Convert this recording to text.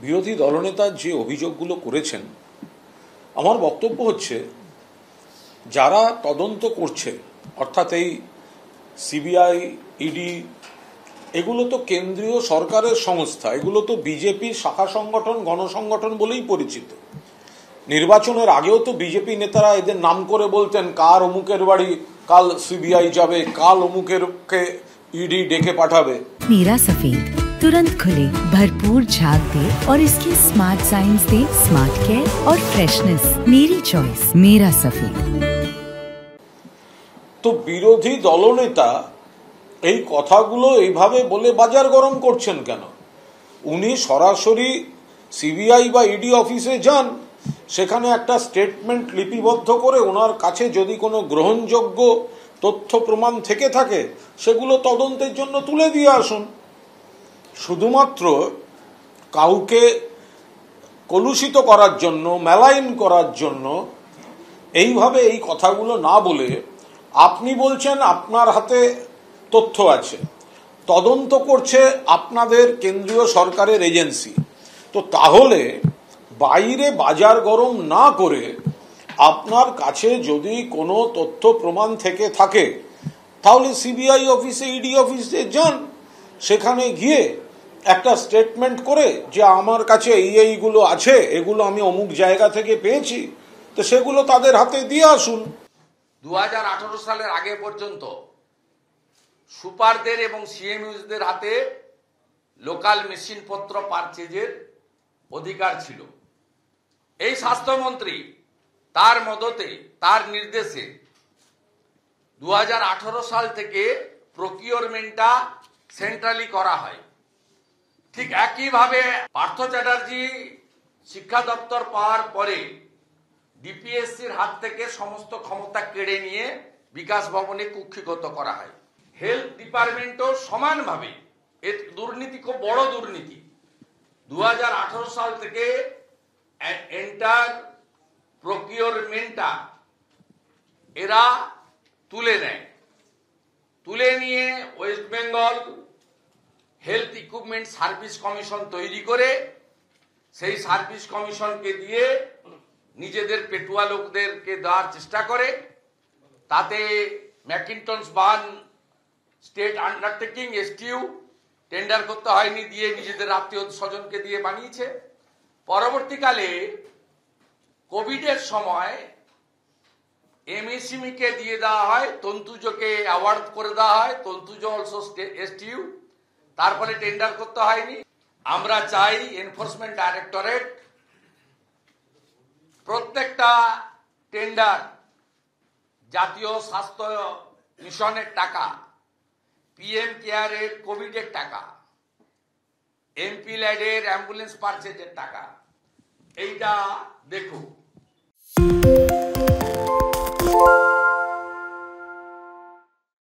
বিরোধী দলনেতা যে অভিযোগগুলো করেছেন, আমার বক্তব্য হচ্ছে যারা তদন্ত করছে, অর্থাৎ এই সিবিআই, ইডি, এগুলো তো কেন্দ্রীয় সরকারের সংস্থা, এগুলো তো বিজেপির শাখা সংগঠন, গণসংগঠন বলেই পরিচিত। নির্বাচনের আগেও তো বিজেপি নেতারা এদের নাম করে বলতেন কার অমুকের বাড়ি কাল সিবিআই যাবে, কাল অমুকেরকে ইডি ডেকে পাঠাবে। मेरा सफेद तुरंत खुले, भरपूर झाग दे और इसकी स्मार्ट साइंस दे स्मार्ट केयर और फ्रेशनेस। मेरी चॉइस मेरा सफेद। তো বিরোধী দলনেতা এই কথাগুলো এইভাবে বলে বাজার গরম করছেন কেন? উনি সরাসরি সিবিআই বা ইডি অফিসে যান, সেখানে একটা স্টেটমেন্ট লিপিবদ্ধ করে ওনার কাছে যদি কোনো গ্রহণযোগ্য তথ্য প্রমাণ থেকে থাকে সেগুলো তদন্তের জন্য তুলে দিয়ে আসুন। শুধুমাত্র কাউকে কলুষিত করার জন্য, মেলাইন করার জন্য এইভাবে এই কথাগুলো না বলে, আপনি বলছেন আপনার হাতে তথ্য আছে, তদন্ত করছে আপনাদের কেন্দ্রীয় সরকারের এজেন্সি, তো তাহলে বাইরে বাজার গরম না করে আপনার কাছে যদি কোনো তথ্য প্রমাণ থেকে থাকে তাহলে সিবিআই অফিসে, ইডি অফিসে যান, সেখানে গিয়ে একটা স্টেটমেন্ট করে যে আমার কাছে এইগুলো আছে, এগুলো আমি অমুক জায়গা থেকে পেয়েছি, তো সেগুলো তাদের হাতে দিয়ে আসুন। 2018 সালের আগে পর্যন্ত সুপারদের এবং সিএমইউদের হাতে লোকাল মেশিনপত্র পারচেজের অধিকার ছিল। এই স্বাস্থ্যমন্ত্রী তার মদতে, তার নির্দেশে 2018 সাল থেকে প্রকিউরমেন্টটা সেন্ট্রালি করা হয়। ঠিক একইভাবে পার্থ চ্যাটার্জি শিক্ষা দপ্তর পাওয়ার পরে ডিপিএসসির হাত থেকে সমস্ত ক্ষমতা কেড়ে নিয়ে বিকাশ ভবনে কুক্ষিগত করা হয়। হেলথ ডিপার্টমেন্টও সমানভাবে, এর দুর্নীতি খুব বড় দুর্নীতি। 2018 সাল থেকে এন্টার প্রকিউরমেন্টটা এরা তুলে নেয়। তুলে নিয়ে West Bengal health equipment service commission তৈরি করে সেই সার্ভিস কমিশনকে দিয়ে নিজেদের পেটুয়া লোকদেরকে দেওয়ার চেষ্টা করে। তাতে ম্যাকিন্টনস বার্ন স্টেট আন্ডারটেকিং, এসটিইউ, টেন্ডার করতে হয়নি, দিয়ে নিজেদের আত্মীয় স্বজনকে দিয়ে বানিয়েছে। পরবর্তীকালে কোভিডের সময় এমএসএমই কে দিয়ে দেওয়া হয়, তন্তুজকে অ্যাওয়ার্ড করে দেওয়া হয়, তন্তুজ অলসো এসটিইউ, তারপরে টেন্ডার করতে হয়নি। আমরা চাই এনফোর্সমেন্ট ডাইরেক্টরেট প্রত্যেকটা টেন্ডার, জাতীয় স্বাস্থ্য মিশনের টাকা, পিএম কেয়ারের কোভিডের টাকা, এমপি ল্যাডের অ্যাম্বুলেন্স পারচেজের টাকা, এইটা দেখো।